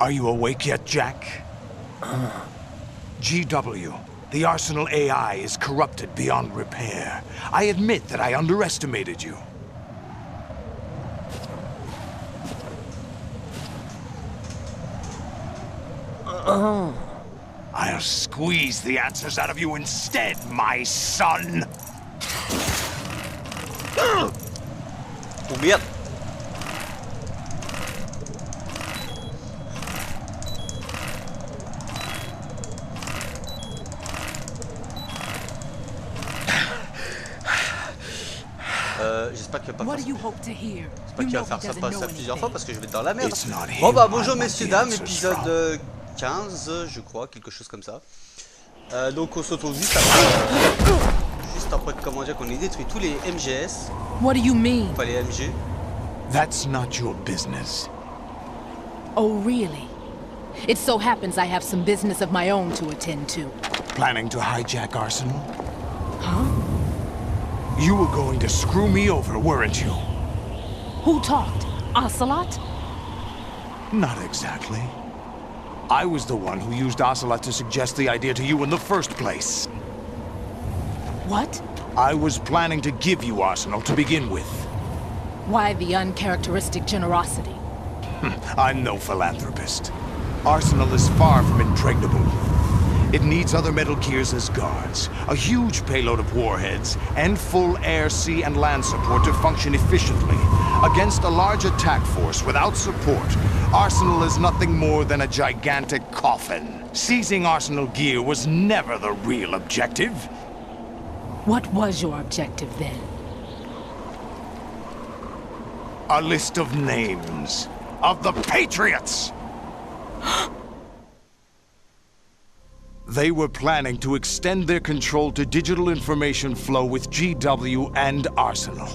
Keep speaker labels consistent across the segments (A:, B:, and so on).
A: Are you awake yet, Jack? GW, the Arsenal AI is corrupted beyond repair. I admit that I underestimated you. I'll squeeze the answers out of you instead, my son!
B: Oh merde. J'espère qu'il va pas faire ça plusieurs fois parce que je vais être dans la merde. Bon bah bonjour messieurs dames, épisode 15 je crois, quelque chose comme ça. Donc on se retrouve juste après comment dire qu'on ait détruit tous les MGS.
C: What do you mean?
B: Enfin les MG.
A: That's not your business.
C: Oh really? It so happens I have some business of my own to attend to.
A: Planning to hijack Arsenal?
C: Huh?
A: You were going to screw me over, weren't you?
C: Who talked? Ocelot?
A: Not exactly. I was the one who used Ocelot to suggest the idea to you in the first place.
C: What?
A: I was planning to give you Arsenal to begin with.
C: Why the uncharacteristic generosity?
A: I'm no philanthropist. Arsenal is far from impregnable. It needs other Metal Gears as guards, a huge payload of warheads, and full air, sea, and land support to function efficiently. Against a large attack force without support, Arsenal is nothing more than a gigantic coffin. Seizing Arsenal gear was never the real objective.
C: What was your objective then?
A: A list of names of the Patriots! They were planning to extend their control to digital information flow with GW and Arsenal.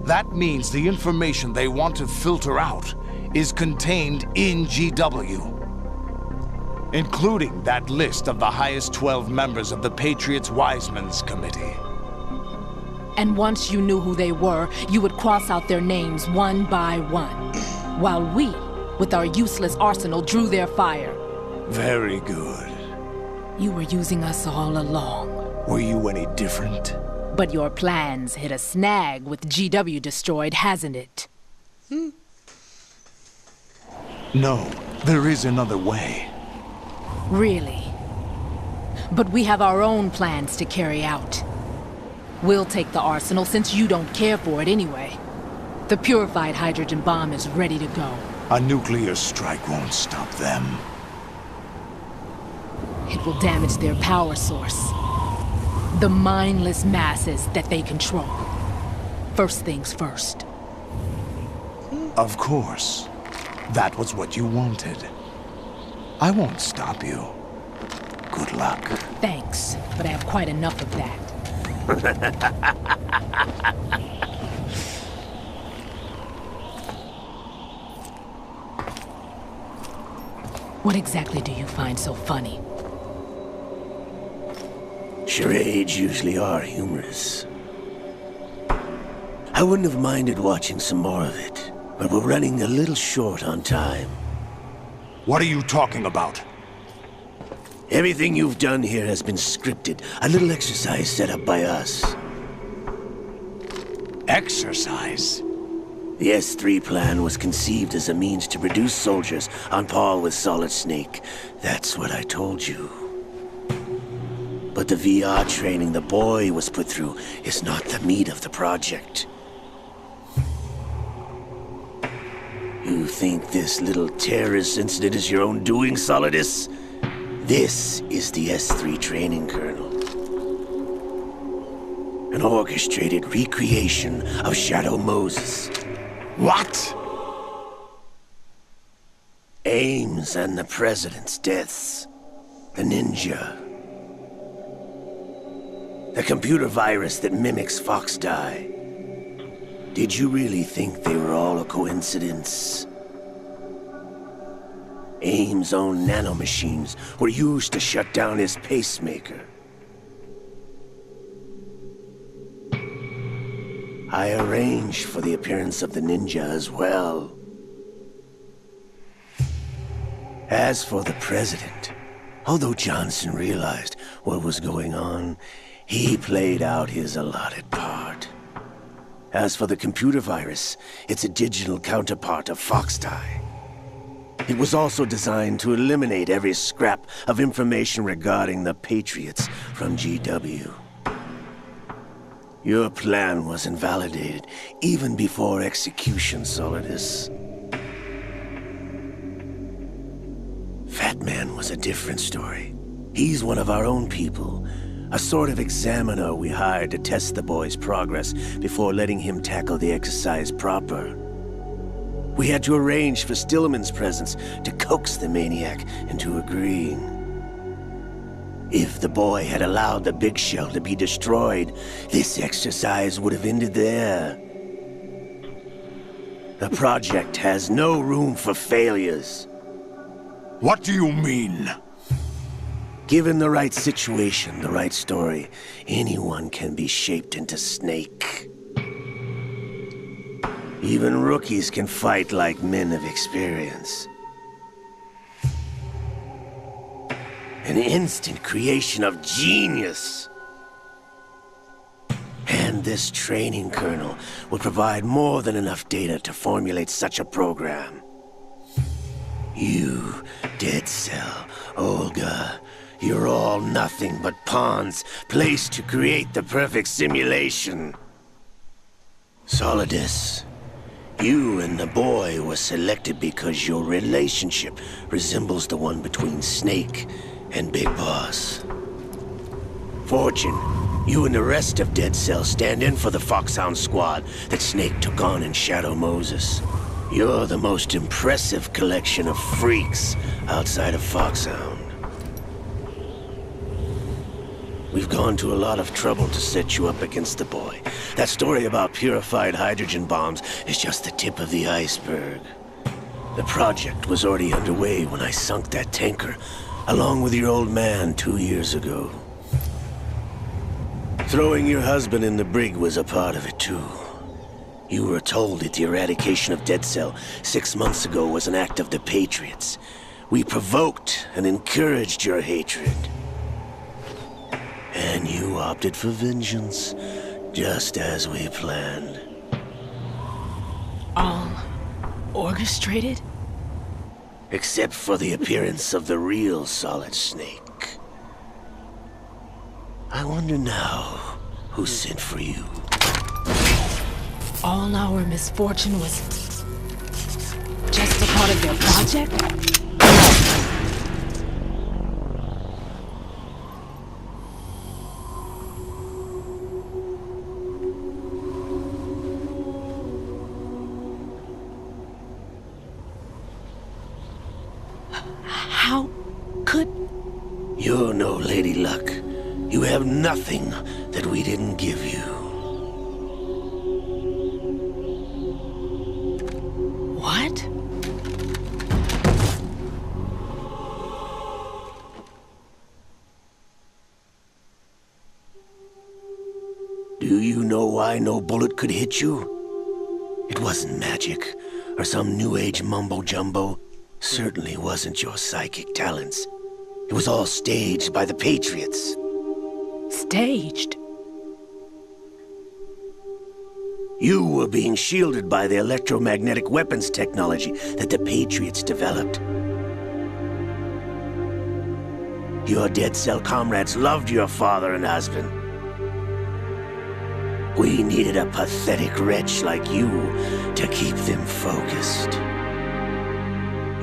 A: That means the information they want to filter out is contained in GW, including that list of the highest 12 members of the Patriots Wiseman's Committee.
C: And once you knew who they were, you would cross out their names one by one, while we, with our useless arsenal, drew their fire.
A: Very good.
C: You were using us all along.
A: Were you any different?
C: But your plans hit a snag with GW destroyed, hasn't it?
A: No, there is another way.
C: Really? But we have our own plans to carry out. We'll take the arsenal since you don't care for it anyway. The purified hydrogen bomb is ready to go.
A: A nuclear strike won't stop them.
C: It will damage their power source. The mindless masses that they control. First things first.
A: Of course. That was what you wanted. I won't stop you. Good luck.
C: Thanks, but I have quite enough of that. What exactly do you find so funny?
D: Charades usually are humorous. I wouldn't have minded watching some more of it, but we're running a little short on time.
A: What are you talking about?
D: Everything you've done here has been scripted, a little exercise set up by us.
A: Exercise?
D: The S3 plan was conceived as a means to produce soldiers on par with Solid Snake. That's what I told you. But the VR training the boy was put through is not the meat of the project. You think this little terrorist incident is your own doing, Solidus? This is the S3 training kernel. An orchestrated recreation of Shadow Moses.
A: What?
D: Ames and the President's deaths. The ninja. The computer virus that mimics Foxdie. Did you really think they were all a coincidence? Ames' own nanomachines were used to shut down his pacemaker. I arranged for the appearance of the ninja as well. As for the president, although Johnson realized what was going on, he played out his allotted part. As for the computer virus, it's a digital counterpart of Foxtie. It was also designed to eliminate every scrap of information regarding the Patriots from GW. Your plan was invalidated even before execution, Solidus. Fat Man was a different story. He's one of our own people, a sort of examiner we hired to test the boy's progress before letting him tackle the exercise proper. We had to arrange for Stillman's presence to coax the maniac into agreeing. If the boy had allowed the big shell to be destroyed, this exercise would have ended there. The project has no room for failures.
A: What do you mean?
D: Given the right situation, the right story, anyone can be shaped into Snake. Even rookies can fight like men of experience. An instant creation of genius. And this training kernel will provide more than enough data to formulate such a program. You, Dead Cell, Olga, you're all nothing but pawns placed to create the perfect simulation. Solidus, you and the boy were selected because your relationship resembles the one between Snake and Big Boss. Fortune, you and the rest of Dead Cell stand in for the Foxhound squad that Snake took on in Shadow Moses. You're the most impressive collection of freaks outside of Foxhound. We've gone to a lot of trouble to set you up against the boy. That story about purified hydrogen bombs is just the tip of the iceberg. The project was already underway when I sunk that tanker, along with your old man 2 years ago. Throwing your husband in the brig was a part of it too. You were told that the eradication of Dead Cell 6 months ago was an act of the Patriots. We provoked and encouraged your hatred. And you opted for vengeance, just as we planned.
C: All orchestrated?
D: Except for the appearance of the real Solid Snake. I wonder now who sent for you.
C: All our misfortune was just a part of their project? How could...
D: You're no Lady Luck. You have nothing that we didn't give you.
C: What?
D: Do you know why no bullet could hit you? It wasn't magic, or some new age mumbo-jumbo. Certainly wasn't your psychic talents. It was all staged by the Patriots.
C: Staged?
D: You were being shielded by the electromagnetic weapons technology that the Patriots developed. Your Dead Cell comrades loved your father and husband. We needed a pathetic wretch like you to keep them focused.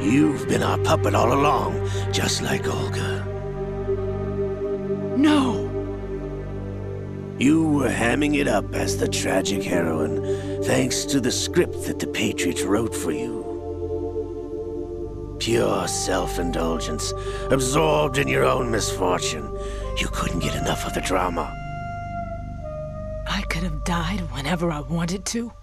D: You've been our puppet all along, just like Olga.
C: No!
D: You were hamming it up as the tragic heroine, thanks to the script that the Patriots wrote for you. Pure self-indulgence, absorbed in your own misfortune. You couldn't get enough of the drama.
C: I could have died whenever I wanted to.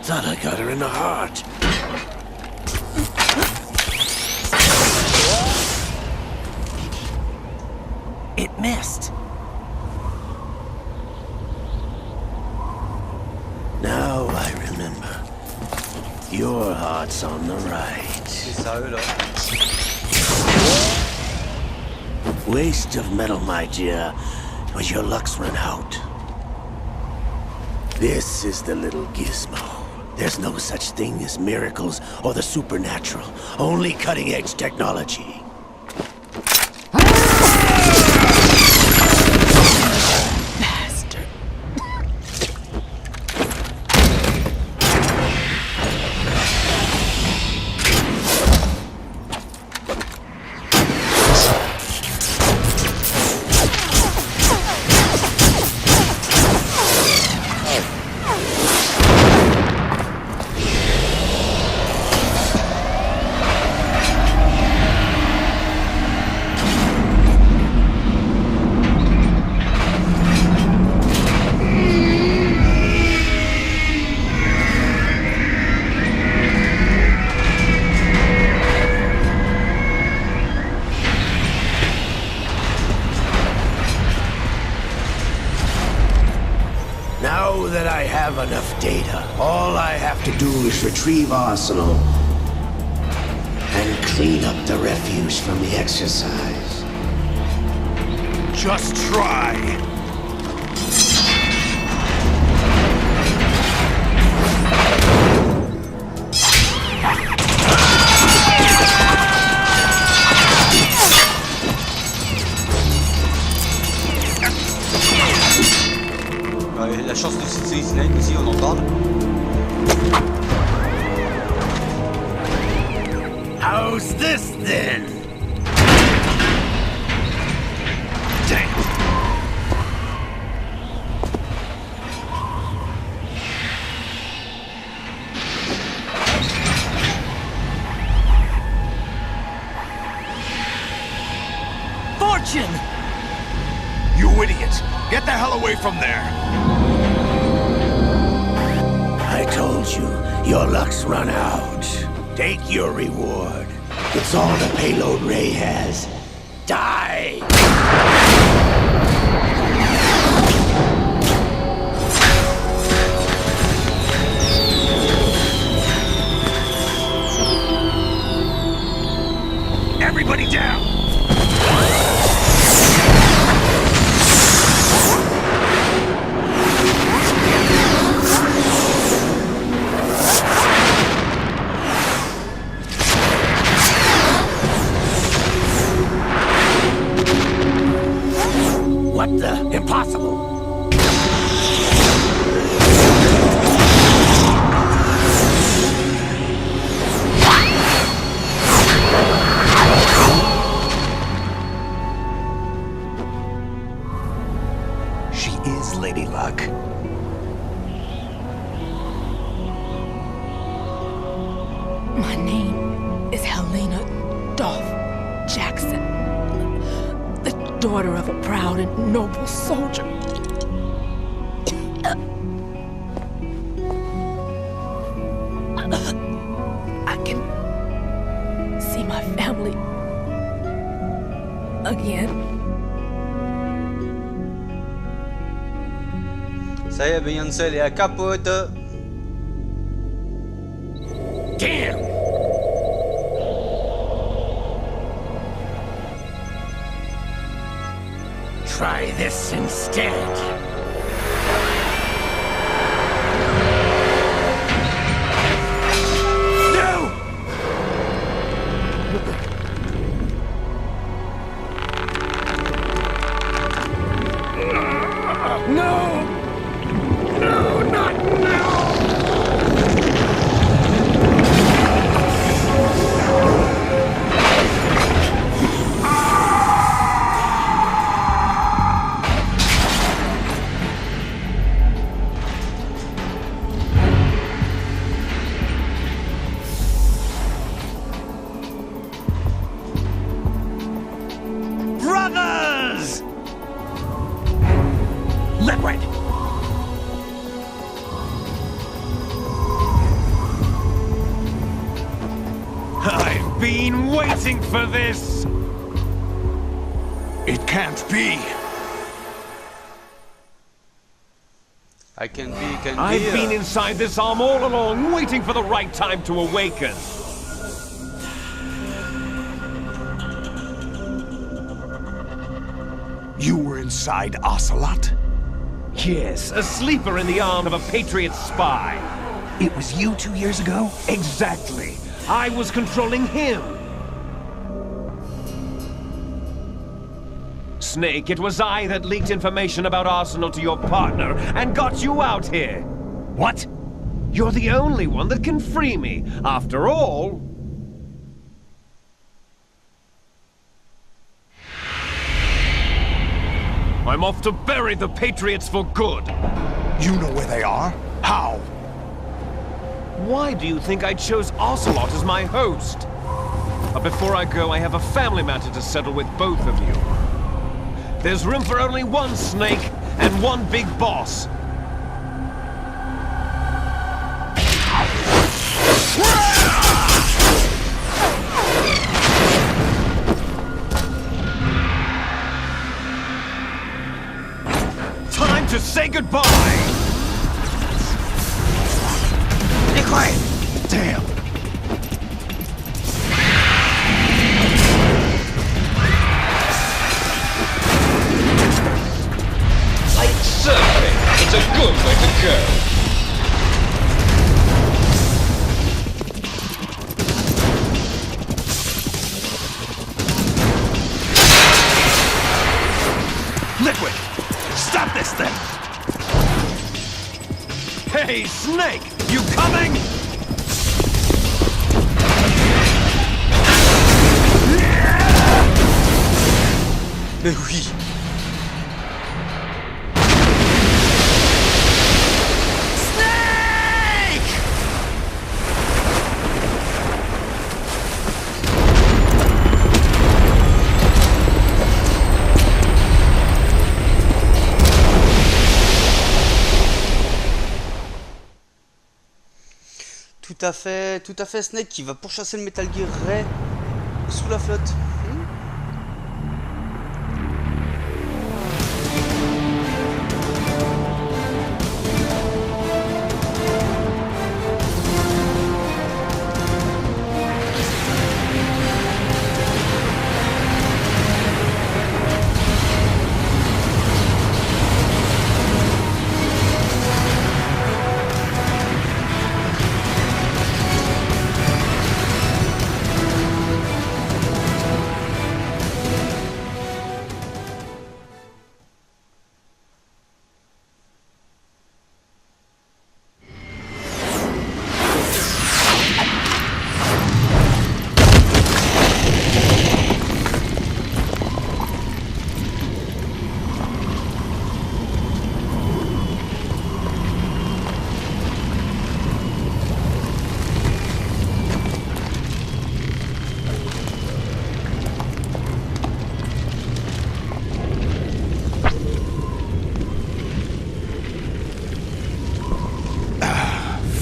D: Thought I got her in the heart.
E: It missed.
D: Now I remember. Your heart's on the right.
B: C'est ça, eux, là.
D: Waste of metal, my dear, when your luck's run out. This is the little gizmo. There's no such thing as miracles or the supernatural. Only cutting-edge technology.
C: Bastard.
D: Now that I have enough data, all I have to do is retrieve Arsenal and clean up the refuse from the exercise.
A: Just try.
B: La chance de citer Snake aussi, on en parle.
D: How's this then?
A: Damn.
C: Fortune!
A: You idiot! Get the hell away from there!
D: I told you, your luck's run out. Take your reward. It's all the payload Ray has. Die!
A: Everybody down!
D: What the? Impossible!
A: She is Lady Luck.
C: My name is Helena Dolph Jackson, the daughter of a proud and noble soldier. I can see my family again.
B: Ça y est, Beyoncé, elle est à capote.
D: Damn! Try this instead. No! No, not now!
A: Brothers! Liquid! I've been waiting for this! It can't be!
E: I've been inside this arm all along, waiting for the right time to awaken.
A: You were inside Ocelot?
E: Yes, a sleeper in the arm of a Patriot spy.
A: It was you 2 years ago?
E: Exactly. I was controlling him. Snake, it was I that leaked information about Arsenal to your partner and got you out here.
A: What?
E: You're the only one that can free me. After all... I'm off to bury the Patriots for good.
A: You know where they are? How?
E: Why do you think I chose Ocelot as my host? But before I go, I have a family matter to settle with both of you. There's room for only one Snake and one big boss. Time to say goodbye!
A: Be quiet! Damn!
E: Like surfing, it's a good way to go.
A: Liquid! Stop this thing!
E: Hey, Snake! You coming?
B: Mais oui. Tout à fait, Snake qui va pourchasser le Metal Gear Ray sous la flotte.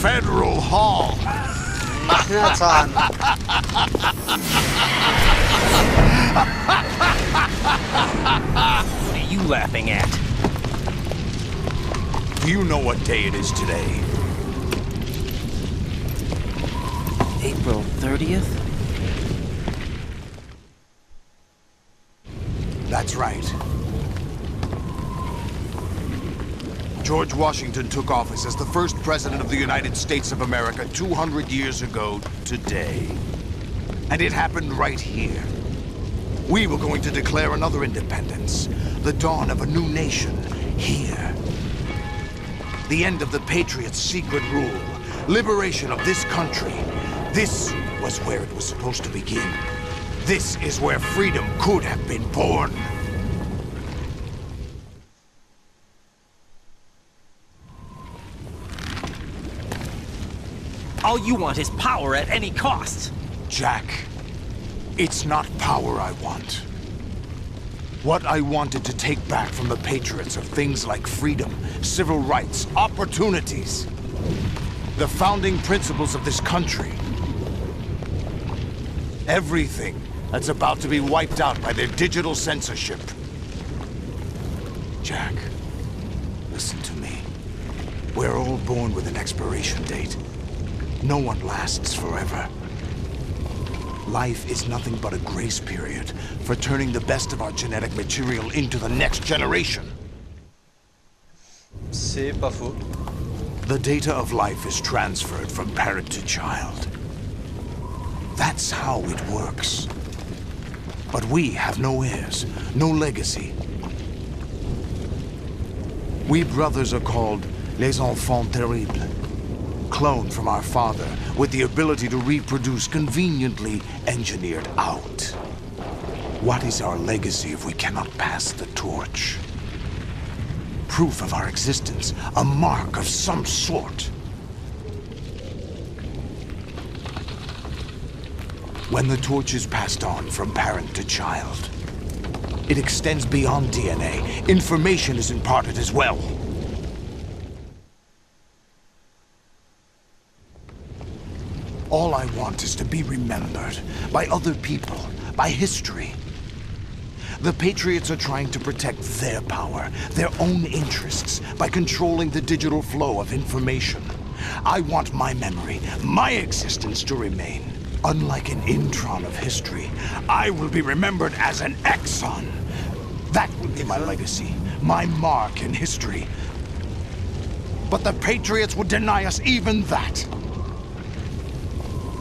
A: Federal Hall!
B: Machnatan.
E: What are you laughing at?
A: Do you know what day it is today?
F: April 30th?
A: That's right. George Washington took office as the first president of the United States of America 200 years ago today. And it happened right here. We were going to declare another independence, the dawn of a new nation, here. The end of the Patriots' secret rule, liberation of this country. This was where it was supposed to begin. This is where freedom could have been born.
F: All you want is power at any cost.
A: Jack, it's not power I want. What I wanted to take back from the Patriots are things like freedom, civil rights, opportunities. The founding principles of this country. Everything that's about to be wiped out by their digital censorship. Jack, listen to me. We're all born with an expiration date. No one lasts forever. Life is nothing but a grace period for turning the best of our genetic material into the next generation.
B: C'est pas faux.
A: The data of life is transferred from parent to child. That's how it works. But we have no heirs, no legacy. We brothers are called les enfants terribles. Cloned from our father, with the ability to reproduce conveniently engineered out. What is our legacy if we cannot pass the torch? Proof of our existence, a mark of some sort. When the torch is passed on from parent to child, it extends beyond DNA. Information is imparted as well. All I want is to be remembered by other people, by history. The Patriots are trying to protect their power, their own interests, by controlling the digital flow of information. I want my memory, my existence to remain. Unlike an intron of history, I will be remembered as an exon. That will be my legacy, my mark in history. But the Patriots would deny us even that.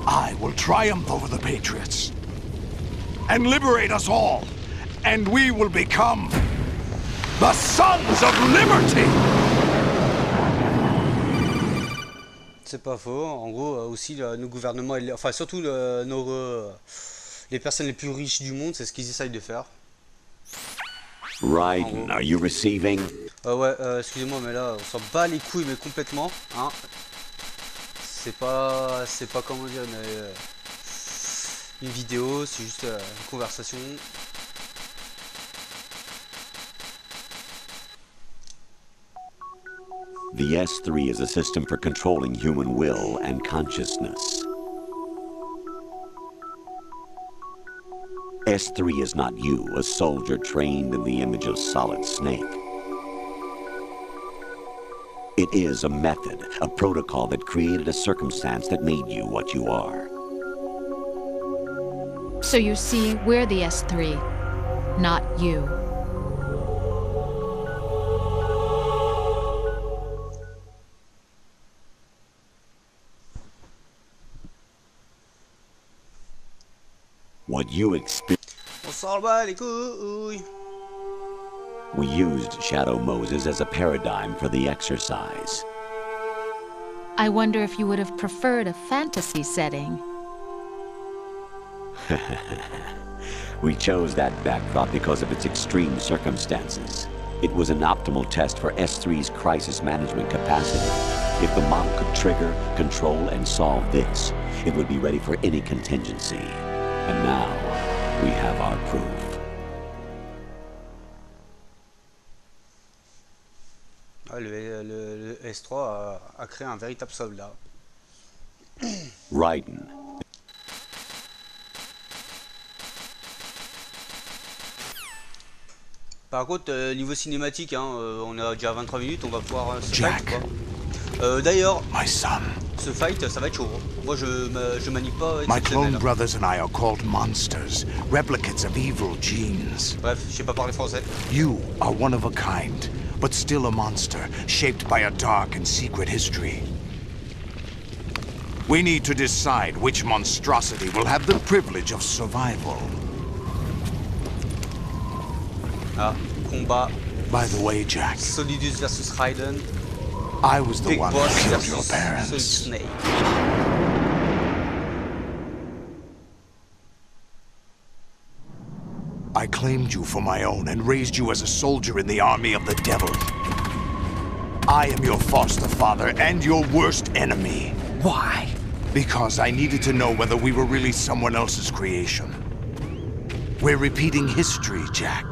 A: I will triumph over the Patriots and liberate us all, and we will become the Sons of Liberty!
B: C'est pas faux. En gros, aussi, nos gouvernements, enfin surtout les personnes les plus riches du monde, c'est ce qu'ils essayent de faire.
D: Raiden, are you receiving?
B: Ouais, excusez-moi, mais là, on s'en bat les couilles, mais complètement, hein. C'est pas comment dire, une vidéo, c'est juste une conversation.
D: The S3 is a system for controlling human will and consciousness. S3 is not you, a soldier trained in the image of Solid Snake. It is a method, a protocol that created a circumstance that made you what you are.
G: So you see, we're the S3, not you.
D: What you experienced.
B: On s'en bat les couilles.
D: We used Shadow Moses as a paradigm for the exercise.
G: I wonder if you would have preferred a fantasy setting.
D: We chose that backdrop because of its extreme circumstances. It was an optimal test for S3's crisis management capacity. If the model could trigger, control, and solve this, it would be ready for any contingency. And now, we have our proof.
B: Le S3 a créé un véritable soldat.
D: Raiden.
B: Par contre, niveau cinématique, hein, on a déjà 23 minutes, on va pouvoir se
A: Jack.
B: fight, quoi. D'ailleurs,
A: My son.
B: ce fight, ça va être chaud. Hein. Moi, je manie pas
A: My
B: exceptionnel.
A: clone brothers and I are called monsters, replicates of evil genes.
B: Bref, je sais pas parler français.
A: You are one of a kind, but still a monster, shaped by a dark and secret history. We need to decide which monstrosity will have the privilege of survival.
B: Ah, combat
A: By the way, Jack,
B: Solidus versus Raiden.
A: I was the
B: Big
A: one
B: Boss
A: who killed your
B: versus Solid
A: parents.
B: Snake.
A: I claimed you for my own and raised you as a soldier in the army of the devil. I am your foster father and your worst enemy.
F: Why?
A: Because I needed to know whether we were really someone else's creation. We're repeating history, Jack.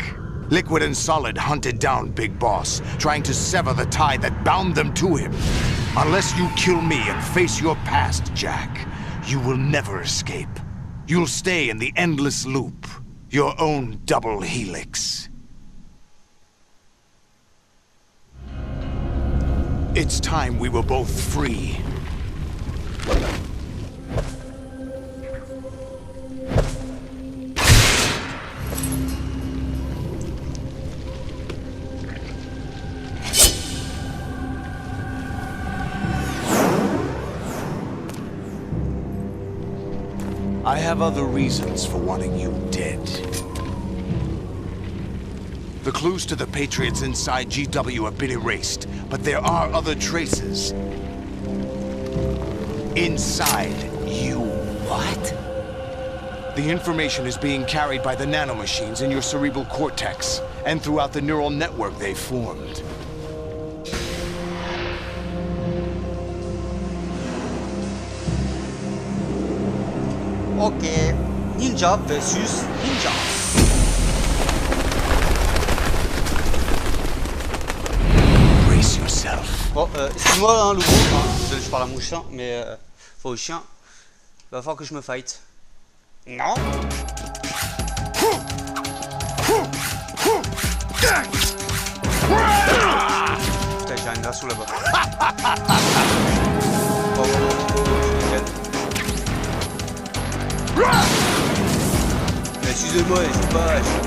A: Liquid and Solid hunted down Big Boss, trying to sever the tie that bound them to him. Unless you kill me and face your past, Jack, you will never escape. You'll stay in the endless loop, your own double helix. It's time we were both free. I have other reasons for wanting you dead. The clues to the Patriots inside GW have been erased, but there are other traces. Inside you.
F: What?
A: The information is being carried by the nanomachines in your cerebral cortex, and throughout the neural network they've formed.
B: Ok, ninja versus ninja.
A: Brace yourself.
B: Bon, excuse-moi hein, le gros, hein. Désolé, je parle à mon chien, mais faut au chien. Va falloir que je me fight. Non. Putain, j'ai un assaut là-bas. Oh, excusez-moi, je sais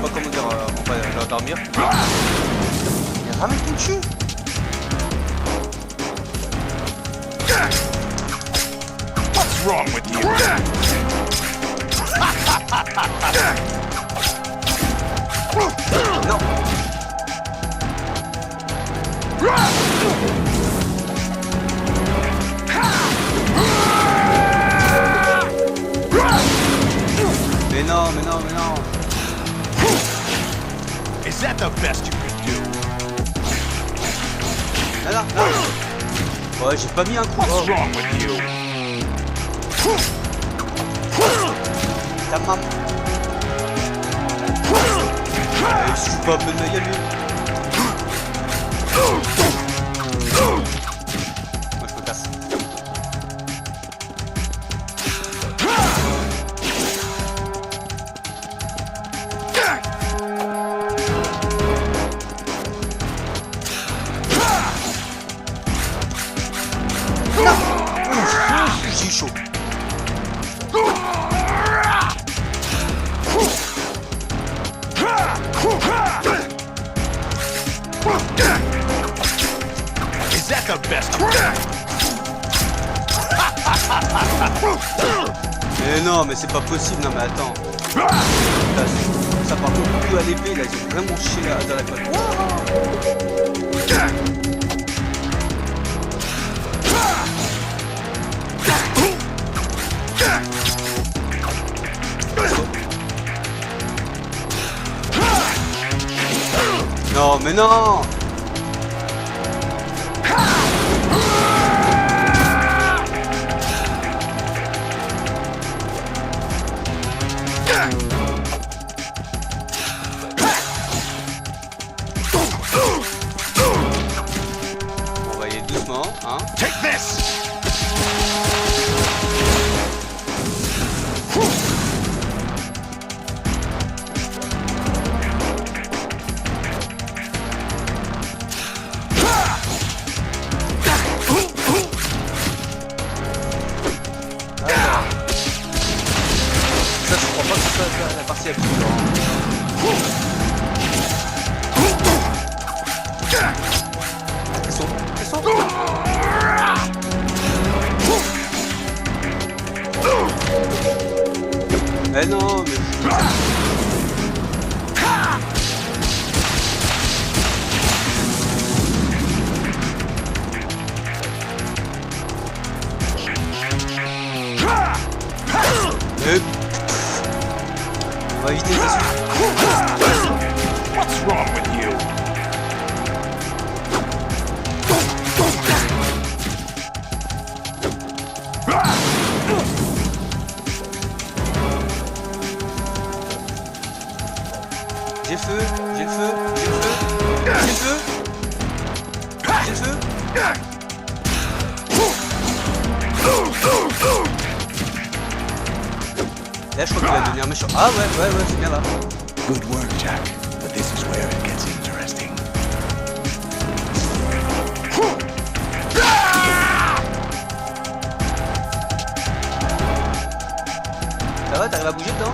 B: pas comment dire, on va l'endormir. Il ramène tout dessus.
A: What's wrong with you?
B: Non. Mais non, mais non, mais non.
A: Is that the best you can do?
B: Non, non, non. Ouais, j'ai pas mis un coup.
A: What's wrong with you?
B: Ta maman. Il se fout pas un peu de ma gueule, lui. Moi, je me casse. J'ai eu chaud.
A: Is that the best?
B: Mais non, mais c'est pas possible, non mais attends. Là, ça part beaucoup plus à l'épée, là, j'ai vraiment chié là, dans la colle. Non, mais non! On va y aller doucement, hein?
A: Take this!
B: Ça, je crois pas que ce soit la partie la plus dure. Mais non, mais... On va éviter ça.
A: What's wrong with you?
B: J'ai le feu, j'ai le feu, j'ai le feu, j'ai le feu, j'ai le feu. Là, je crois qu'il va devenir méchant. Ah ouais, c'est bien là.
A: Good work, Jack. But this is where it gets interesting.
B: t'arrives à bouger dedans?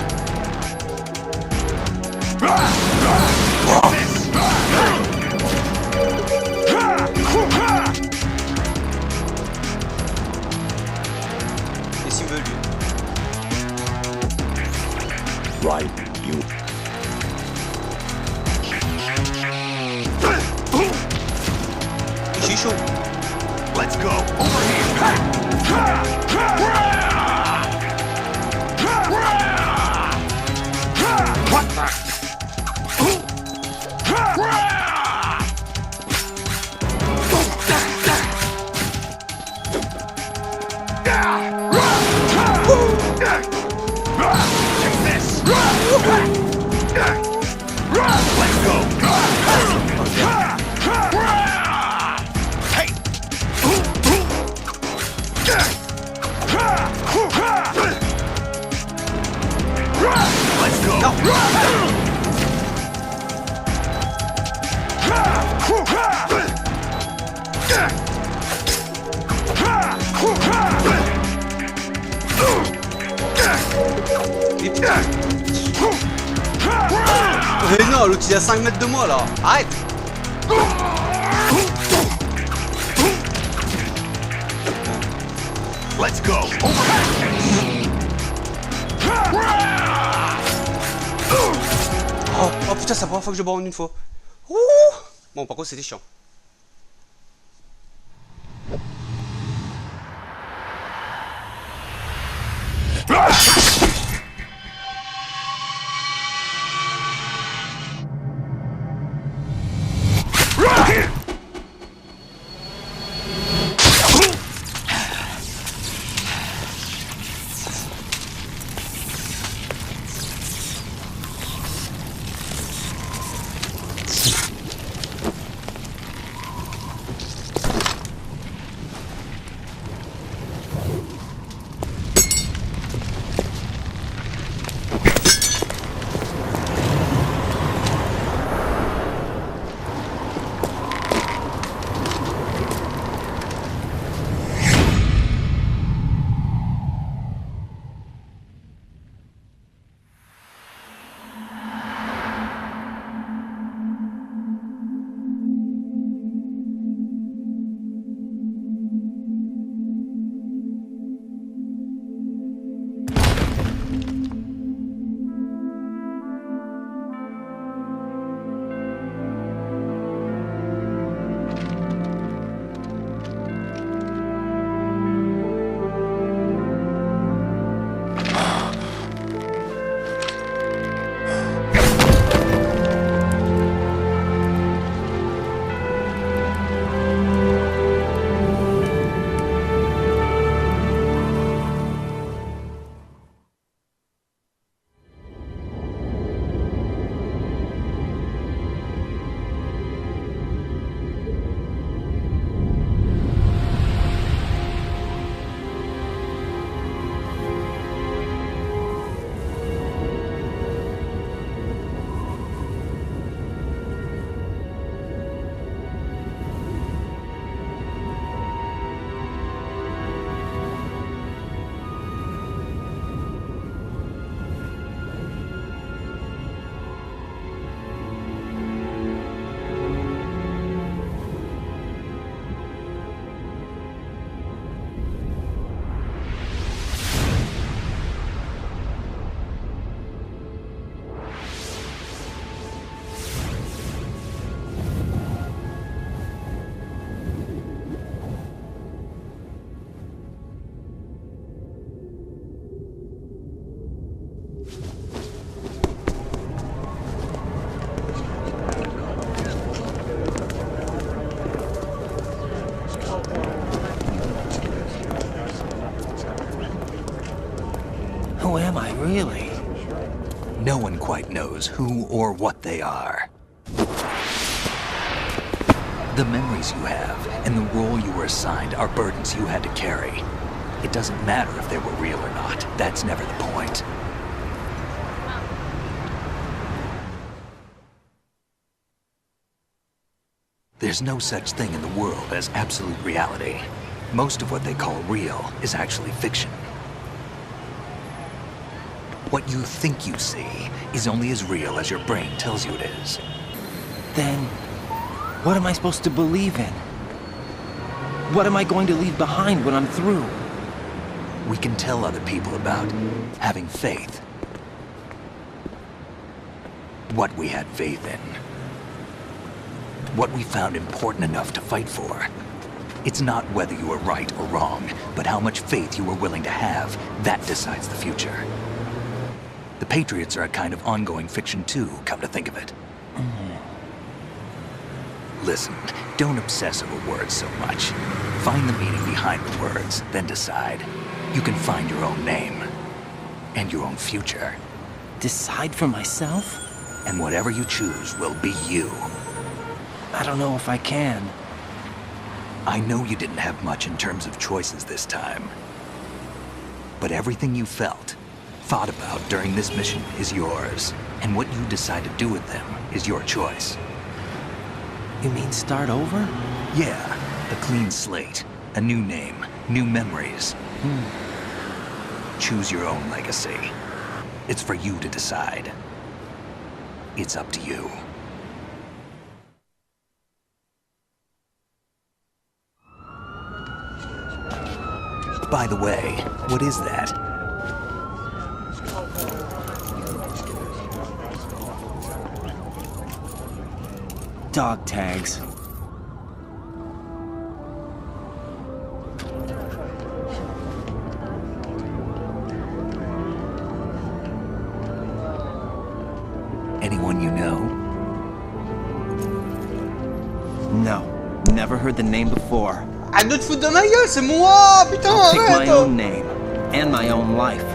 B: Qu'est-ce qu'il veut lui?
D: Right, you.
B: Je suis chaud.
A: Let's go. Over here. What the? Take this. Let's go. Hey. Let's go.
B: Non. Mais non, l'autre il est à 5 mètres de moi là. Arrête.
A: Let's go.
B: Oh putain, c'est la première fois que je bois en une fois. Ouh. Bon, par contre, c'était chiant.
F: Who am I, really?
H: No one quite knows who or what they are. The memories you have and the role you were assigned are burdens you had to carry. It doesn't matter if they were real or not. That's never the point. There's no such thing in the world as absolute reality. Most of what they call real is actually fiction. What you think you see is only as real as your brain tells you it is.
F: Then, what am I supposed to believe in? What am I going to leave behind when I'm through?
H: We can tell other people about having faith. What we had faith in. What we found important enough to fight for. It's not whether you were right or wrong, but how much faith you were willing to have. That decides the future. The Patriots are a kind of ongoing fiction too, come to think of it. Listen, don't obsess over words so much. Find the meaning behind the words, then decide. You can find your own name. And your own future.
F: Decide for myself?
H: And whatever you choose will be you.
F: I don't know if I can.
H: I know you didn't have much in terms of choices this time. But everything you felt, thought about during this mission is yours. And what you decide to do with them is your choice.
F: You mean start over?
H: Yeah, a clean slate, a new name, new memories. Choose your own legacy. It's for you to decide. It's up to you. By the way, what is that?
F: Dog tags.
H: Anyone you know?
F: No, never heard the name before.
B: Arrête de te foutre de ma gueule, c'est moi! Putain,
F: I'll pick my
B: arrête!
F: own name and my own life.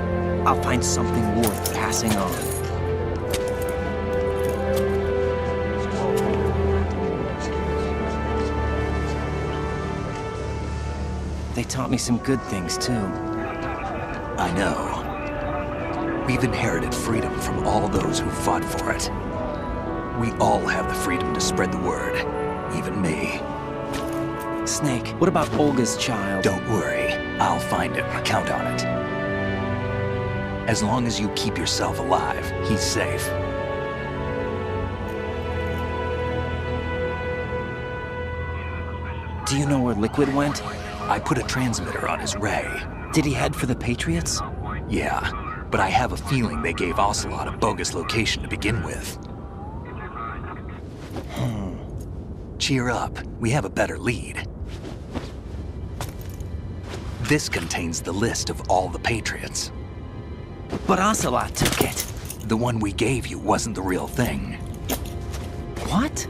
F: I'll find something worth passing on. They taught me some good things too.
H: I know. We've inherited freedom from all those who fought for it. We all have the freedom to spread the word, even me.
F: Snake, what about Olga's child?
H: Don't worry, I'll find him, count on it. As long as you keep yourself alive, he's safe.
F: Do you know where Liquid went?
H: I put a transmitter on his ray.
F: Did he head for the Patriots?
H: Yeah, but I have a feeling they gave Ocelot a bogus location to begin with. Cheer up, we have a better lead. This contains the list of all the Patriots.
F: But Ocelot took it.
H: The one we gave you wasn't the real thing.
F: What?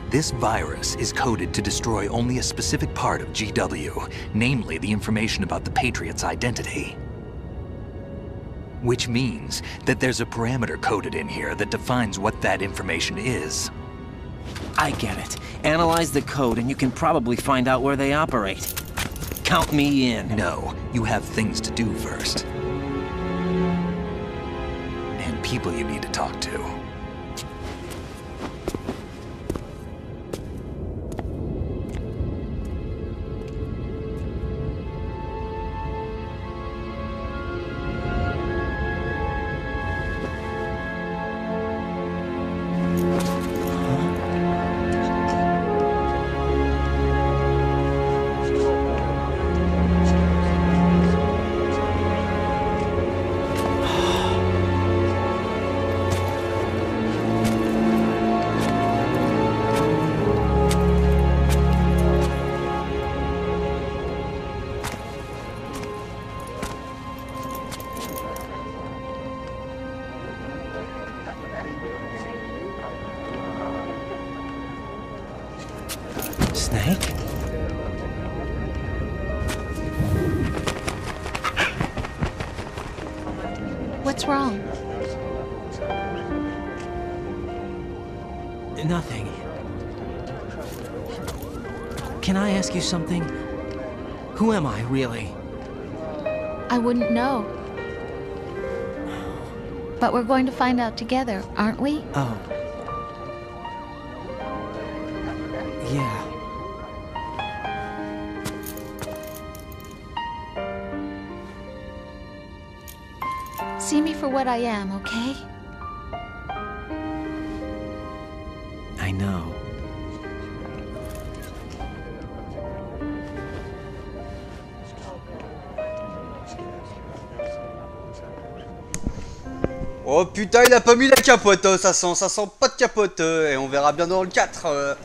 H: This virus is coded to destroy only a specific part of GW, namely the information about the Patriots' identity. Which means that there's a parameter coded in here that defines what that information is.
F: I get it. Analyze the code and you can probably find out where they operate. Count me in.
H: No, you have things to do first. And people you need to talk to.
F: Snake?
G: What's wrong?
F: Nothing. Can I ask you something? Who am I, really?
G: I wouldn't know. But we're going to find out together, aren't we?
F: Oh. Yeah.
G: see me for what I am, okay?
F: I know.
B: Oh putain, il a pas mis la capote, ça sent pas de capote, et on verra bien dans le 4.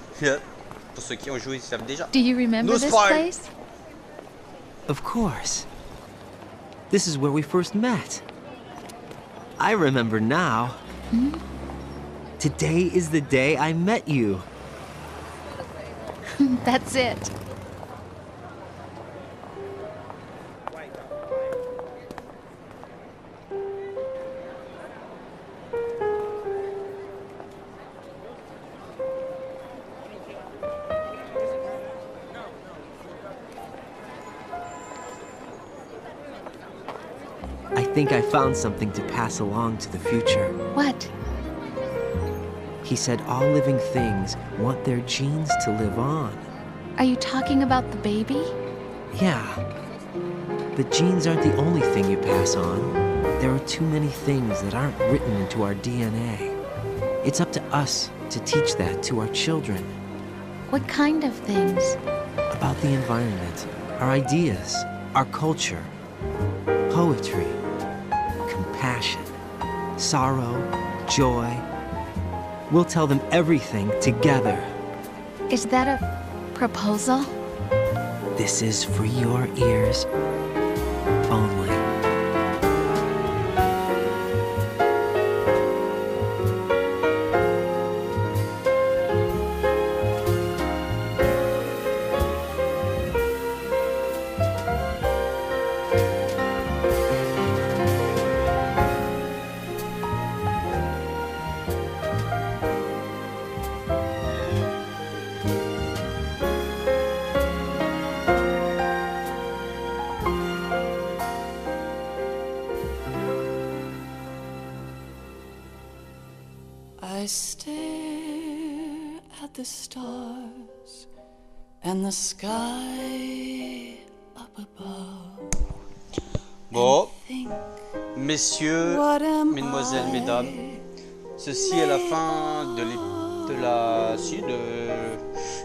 B: Pour ceux qui ont joué, ils savent déjà.
G: Do you remember
B: No
G: this
B: spoil.
G: place?
F: Of course. This is where we first met. I remember now. Today is the day I met you.
G: That's it.
F: I think I found something to pass along to the future.
G: What?
F: He said all living things want their genes to live on.
G: Are you talking about the baby?
F: Yeah. But genes aren't the only thing you pass on. There are too many things that aren't written into our DNA. It's up to us to teach that to our children.
G: What kind of things?
F: About the environment, our ideas, our culture, poetry, compassion, sorrow, joy. We'll tell them everything together.
G: Is that a proposal?
F: This is for your ears only.
I: I stare at the stars and the sky up above.
B: Bon, messieurs, mesdemoiselles, mesdames, ceci est la fin de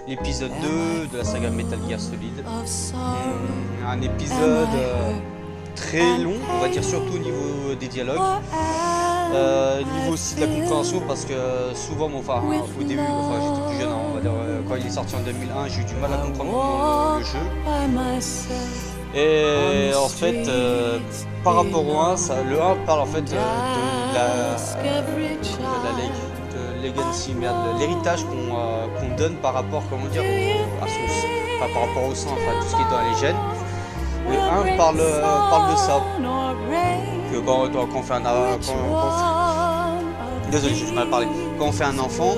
B: l'épisode 2 de la saga Metal Gear Solid. Un épisode très long, on va dire surtout au niveau des dialogues. Niveau aussi de la compréhension, parce que souvent, au début, j'étais plus jeune, on va dire, quand il est sorti en 2001, j'ai eu du mal à comprendre le jeu. Et en fait, par rapport au 1, le 1 parle en fait de legacy, l'héritage qu'on donne par rapport, comment dire, par rapport au sang, enfin tout ce qui est dans les gènes. Le 1 parle de ça. Que quand on fait désolé, j'ai mal parlé. Quand on fait un enfant,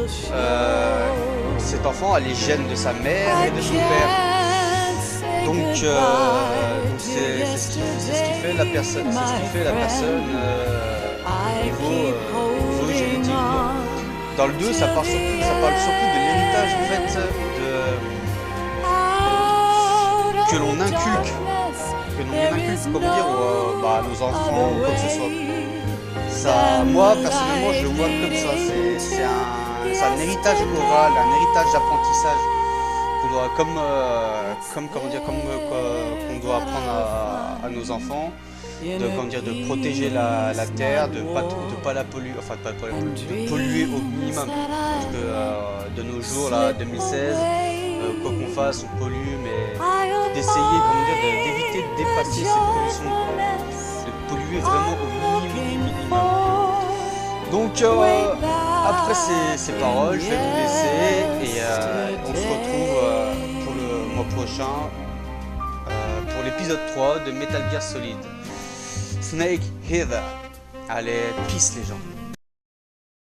B: cet enfant a les gènes de sa mère et de son père. Donc c'est ce qui fait la personne, au niveau génétique. Dans le 2, ça parle surtout de l'héritage en fait que l'on inculque. Comment dire, à nos enfants ou quoi que ce soit. Ça, moi, personnellement, je le vois comme ça. C'est un héritage oral, un héritage d'apprentissage qu'on doit, qu'on doit apprendre à nos enfants, de protéger la terre, de pas la polluer, de polluer au minimum. Parce que de nos jours, là, 2016, quoi qu'on fasse, on pollue, mais d'essayer, d'éviter de dépasser cette pollution, de polluer vraiment au minimum. Donc après ces paroles, je vais vous laisser et on se retrouve pour le mois prochain pour l'épisode 3 de Metal Gear Solid. Snake Heather. Allez, peace les gens.